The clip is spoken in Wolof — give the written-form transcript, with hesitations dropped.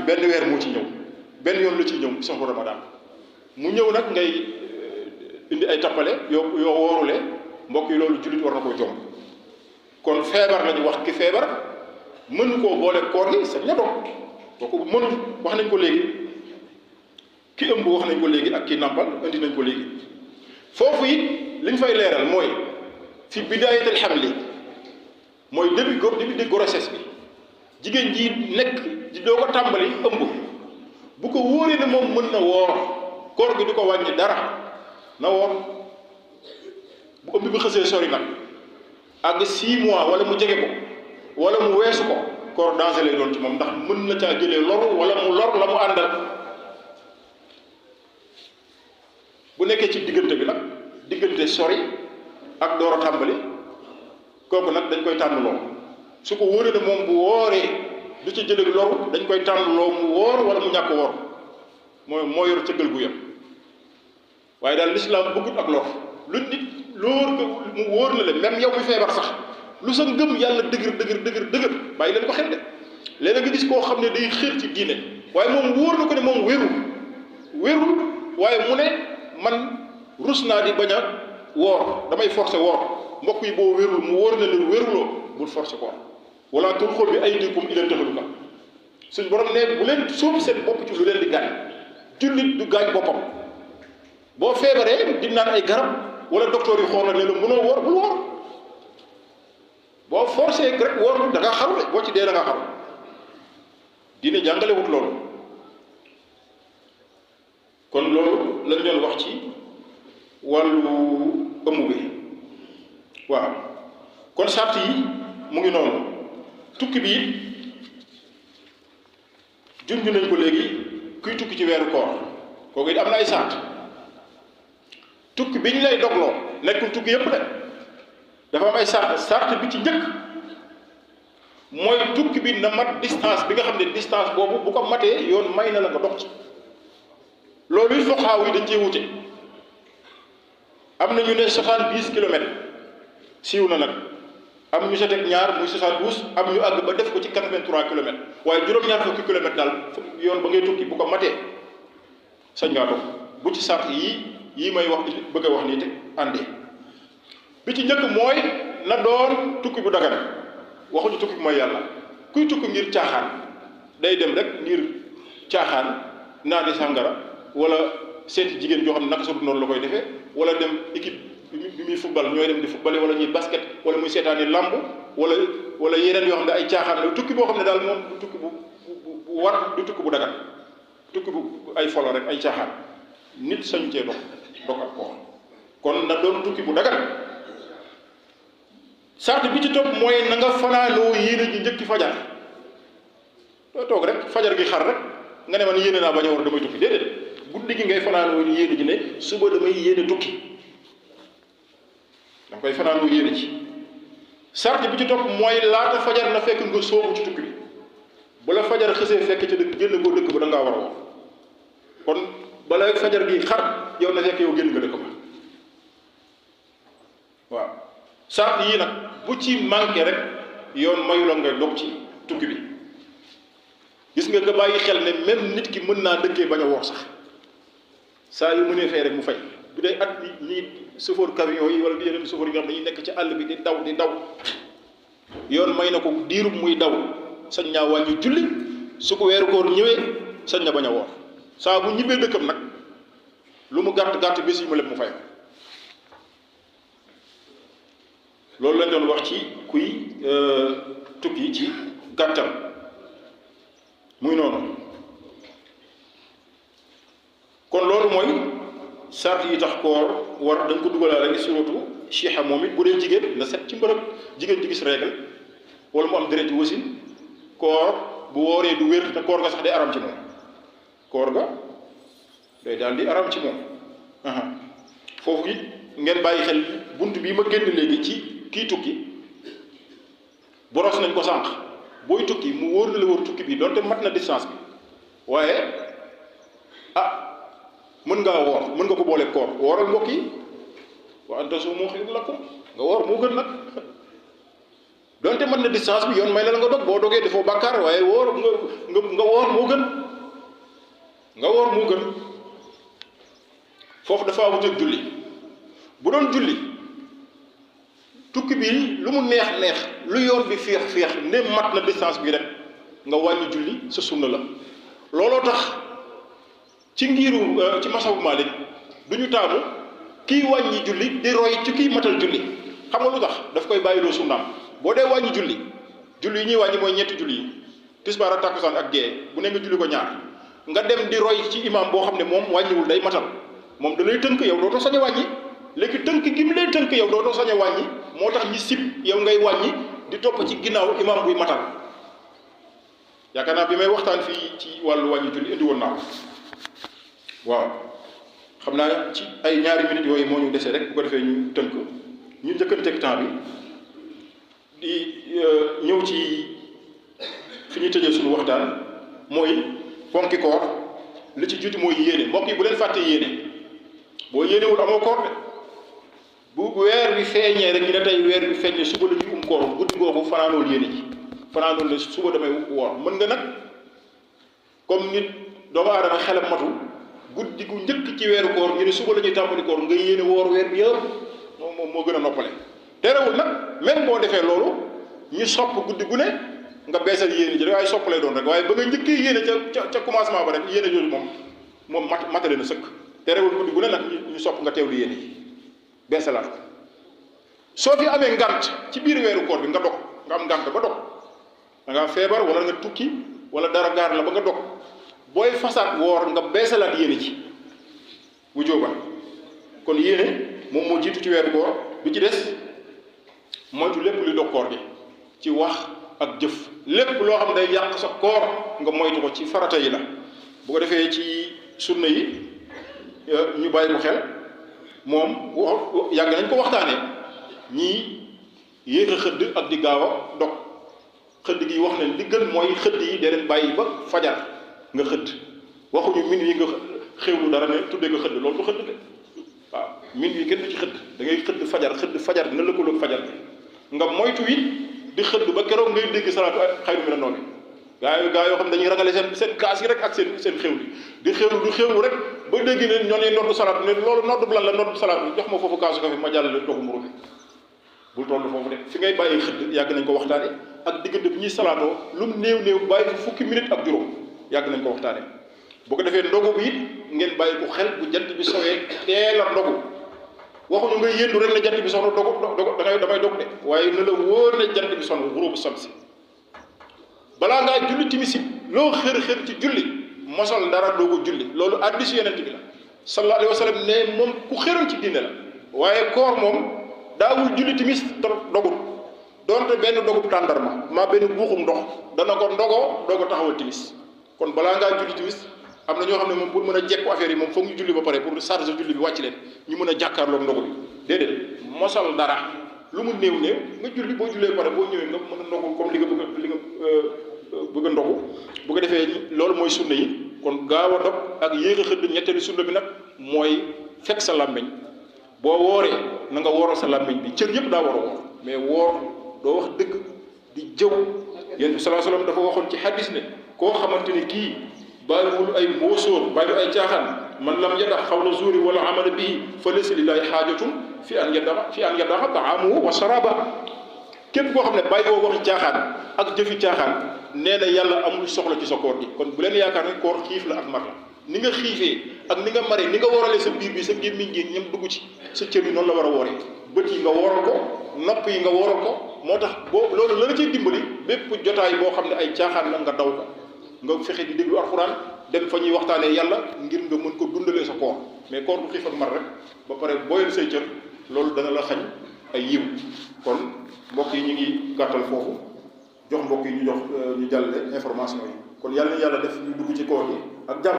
benn weer moo ci ñëw benn yoon la ci ñëw shahru ramadan mu ñëw nag ngay indi ay tappale yoo woorulee mbokk yi loolu jullit war na koo jom kon feebar lañu wax ki feebar mënu koo boole koor gi sa ña dog kooku mënul wax nañ ko léegi ki ëmb wax nañ ko léegi ak ki nàmpal indi nañ ko léegi foofu it liñ fay leeral mooy fi bidaayatul hamli mooy début de grossesse bi jigéen ji nekk di doo ko tàmbali ëmb bu ko wóoree ne moom mën na woor koor gi du ko wàññi dara na woor bu ëmb bi xësee sori nag àgg 6 mois wala mu jege ko wala mu weesu ko koor danger lay doon ci moom ndax mën na caa jëlee loru wala mu lor la mu àndal bu nekkee ci diggante bi nag diggante sori ak door a tàmbali kooku nag dañ koy tànn loo su ko wóoree ne moom bu wooree du ci jëlee loru dañ koy tànn loo mu woor wala mu ñàkk woor moo yor cëggal gu yam waaye daal lislaam bëggut ak lor lu nit loor ko mu wóor na leen même yow mi feebar sax lu sa ngëm yàlla dëgër bàyyi leen ko xel de léeg-léeg nga gis koo xam ne day xër ci diine waaye moom wóor na ko ne moom wérul waaye mu ne man rus naa di bañ a woor damay forcer woor mbokk yi boo wérul mu wóor na leen wéruloo bul forcer koor wala tulqu bi aydikum ila tahluka suñ borom ne bu leen suuf seen bopp ci lu leen di gaañ jullit du gaañ boppam boo feebaree di naan ay garab wala docteur yi xool na ne la mënoo woor bul woor boo forcé rek woor da nga xaru de boo ci dee da nga xaru diine jàngale wut loolu kon loolu lañ doon wax ci wàllu ëmb bi waaw kon sart yi mu ngi noonu tukki bi it junj nañ ko léegi kuy tukki ci weeru koor kooku it am na ay sart tukki bi ñu lay dogloo nekkul tukki yépp de dafa am ay sart bi ci njëkk mooy tukki bi na mat distance bi nga xam ne distance boobu bu ko matee yoon may na la nga dox ci loolu it foxaaw yi dañ cee wute am na ñu ne 70 kilomètres siiw na nag am ñu sa teg ñaar muy 72 am ñu àgg ba def ko ci 83 kilomètres waaye juróom-ñaar fukki kilomètres daal yoon ba ngay tukki bu ko matee sañ ngaa dox bu ci sart yii may wax bëgg a wax nii te àndee bi ci njëkk mooy na doon tukki bu dagan waxuñu tukki bu mooy yàlla kuy tukki ngir caaxaan day dem rek ngir caaxaan naani sàngara wala seeti jigéen joo xam ne naka sa noonu la koy defee wala dem équipe bi muy football ñooy dem di football wala ñuy basket wala muy seetaani làmb wala yeneen yoo xam ne ay caaxaan la tukki boo xam ne daal moom du tukki bu war du tukki bu dagan tukki bu ay folo rek ay caaxaan nit sañ cee dog ak koor kon na doon tukki bu dagan sart bi ci topp mooy na nga fanaanoo yéene ji njëkki fajar doo toog rek fajar gi xar rek nga ne man yéene naa bañ a war damay tukki déedéet guddi gi ngay fanaanoo yéene ji ne suba damay yéene tukki danga koy fanaanoo yéene ji sart bi ci topp mooy laata fajar na fekk nga soobu ci tukki bi bu la fajar xësee fekk ci dëkk génn koo dëkk ba da ngaa war a woor kon bala fajar gi xar yow na fekk yow génn nga dëkk ba waaw sart yii nag bu ci manqué rek yoon mayu la ngay dog ci tukki bi gis nga bàyyi xel ne même nit ki mën naa dëkkee bañ a woor sax saa yu mënee fay rek mu fay bu dee at ñii chauffeur camion yi wala yeneen chauffeur yi nga xam ne dañuy nekk ci àll bi di daw yoon may na ko diirub muy daw sañ naa wàññi julli su ko weeru koor ñëwee sañ na bañ a woor saa bu ñibbee dëkkam nag lu mu gàtt bés yi mu lépp mu fay loolu lañ doon wax ci kuy tukki ci gàttal muy noonu kon loolu mooy sart yi tax koor war dañ ko dugalaale rek suratu chiha moom it bu dee jigéen na set ci mbërëb jigéen ji gis règle wala mu am deret wasin koor bu wooree du wér te koor ga sax day aram ci moom koor ga day daal di aram ci moom foofu it ngeen bàyyi xel bunt bii ma génn léegi ci kii tukki boros nañ ko sànq booy tukki mu wóor na la wóor tukki bi donte mat na distance bi waaye mën ngaa woor mën nga ko boole koor wooral mbokk yi wa an tasuumu xayrun lakum nga woor moo gën nag donte mën na distance bi yoon may na la nga dog boo dogee dafoo bàkkaar waaye woor nga woor moo gën nga woor moo gën foofu dafa wuteeg julli bu doon julli tukki bi lu mu neex lu yoon bi féex ndem mat na distance bi rek nga wàññi julli sa sunna la looloo tax ci ngiru ci masabu Maalik du ñu taamu kii wàññi julli di roy ci kii matal julli xam nga lu tax daf koy bàyyiloo sunnaam boo dee wàññi julli yi ñuy wàññi mooy ñetti julli yi tisbaar ak takkusaan ak gee bu ne nga julli ko ñaar nga dem di roy ci imam boo xam ne moom wàññiwul day matal moom da lay tënk yow dootoo sañ a wàññi léegi tënk gi mu lay tënk yow dootoo sañ a wàññi moo tax ñi sib yow ngay wàññi di topp ci ginnaaw imam buy matal yaakaar naa bi may waxtaan fii ci wàllu wàññi julli indi woon naa ko waaw xam naa ci ay ñaari minutes yooyu moo ñu dese rek bu ko defee ñu tënk ñu njëkkanteeg temps bi di ñëw ci fi ñuy tëjee suñu waxtaan mooy ponki koor li ci jiitu mooy yéene mbokk yi bu leen fàtte yéene boo yéenewul amoo koor de bu weer bi feeñee rek ñu ne tey weer bi feeñee suba la ñuy koor guddi googu fanaanool yéene ji fanaanool ne suba damay woor mën nga nag comme nit doomu aadama xelam matu guddi gu njëkk ci weeru koor ñu ne suba la ñuy tàmbali koor nga yéene woor weer bi yëpp moom moo gën a noppale terewul nag même boo defee loolu ñu sopp guddi gu ne nga beesal yéene ji rek waaye sopp lay doon rek waaye ba nga njëkkee yéene ca commencement ba rek yéene jooju moom matale na sëkk terewul guddi gu ne nag ñu sopp nga teewlu yéene ji beesalaat ko soo fi amee ngant ci biir weeru koor bi nga dog nga am ngant ba dog da ngaa feebar wala nga tukki wala dara gaar la ba nga dog booy fasaat woor nga beesalaat yéene ji bu jóoba kon yéene moom moo jiitu ci weeru koor bi ci des moytu lépp luy dog koor gi ci wax ak jëf lépp loo xam day yàq sa koor nga moytu ko ci farata yi la bu ko defee ci sunna yi ñu bàyyi ko xel moom yàgg nañ ko waxtaanee ñii yéex a xëdd ak di gaaw a dog xëdd gi wax ne li gën mooy xëdd yi dee leen bàyyi ba fajar nga xëdd waxuñu min yi nga xewlu dara ne tuddee nga xëdd loolu du xëdd de waaw min yi kenn du ci xëdd da ngay xëdd fajar dina lëkkaloog fajar bi nga moytu it di xëdd ba keroog ngay dégg salaatu xayru mina nawmi gaa yoo xam dañuy ragale seen kaas yi rek ak seen xewli di xewlu rek ba dégg ne ñoo ne noddu salaatu ne loolu noddu lan la noddu salaatu jox ma foofu kaasu kafe ma jàllale dogu mburu bi bul toll foofu de fi ngay bàyyi xëdd yàgg nañ ko waxtaane ak diggante bi ñuy salaatoo lu mu néew bàyyi fi fukki minute ak juróom yàgg nañ ko waxtaane bu ko defee ndogu bi it ngeen bàyyi ko xel bu jant bi sowee teel a ndogu waxuñu nga yëndu rek ne jant bi soxna dogu damay dog de waaye ne la wóor ne jant bi soxna xurubu samsi balaa ngaa julli timisit loo xër ci julli mosal dara doogu julli loolu hadiisu Yonent bi la sallallahu alayhi wa sallam ne moom ku xëroon ci diine la waaye koor moom daawul julli timis dogut donte benn dogub tàndarma maa benn buuxum ndox dana ko ndogoo doo ko taxawal timis kon balaa ngaa julli timis am na ñoo xam ne moom pour mën a jekku affaire yi moom foog ñu julli ba pare pour charge julli bi wàcc leen ñu mën a jàkkaarloog ndogu bi déedéet mosal dara lu mu néew nga julli boo jullee pare boo ñëwee nga mën a ndogu comme li nga bëgg a ndogu bu ko defee loolu mooy sunna yi kon gaaw a dog ak yéex a xëdd ñetteelu sunna bi nag mooy fekk sa làmmiñ boo wooree na nga wooral sa làmmiñ bi cër yëpp daa war a woor mais woor doo wax dëgg di jëw yéen bi sallallahu alayhi wasallam dafa waxoon ci hadis ne koo xamante ni kii bàyyiwul ay mbóosóor bàyyiwul ay caaxaan man lam yadax xawla zuuri wala amala bihi fa laysa lillahi xaajatun fi an yadaxa taamuhu wa sharaba képp koo xam ne bàyyi woo waxi caaxaan ak jëfi caaxaan nee na yàlla amul soxla ci sa koor gi kon bu leen yaakaar ne koor xiif la ak mar la ni nga xiifee ak ni nga maree ni nga wooralee sa biir bi sa gémmiñ gi ñam dugg ci sa cër yi noonu la war a wooree bët yi nga wooral ko nopp yi nga wooral ko moo tax boo loolu la la ciy dimbali bépp jotaay boo xam ne ay caaxaan la nga daw ko nga fexe di déglu alxuraan dem fa ñuy waxtaanee yàlla ngir nga mën ko dundalee sa koor mais koor du xiif ak mar rek ba pare booyal say cër loolu dana la xañ ay yiw kon mbokk yi ñu ngi gàttal foofu jox mbokk yi ñu jàllale information yi kon yàlla na yàlla def ñu dugg ci koor yi ak jàmm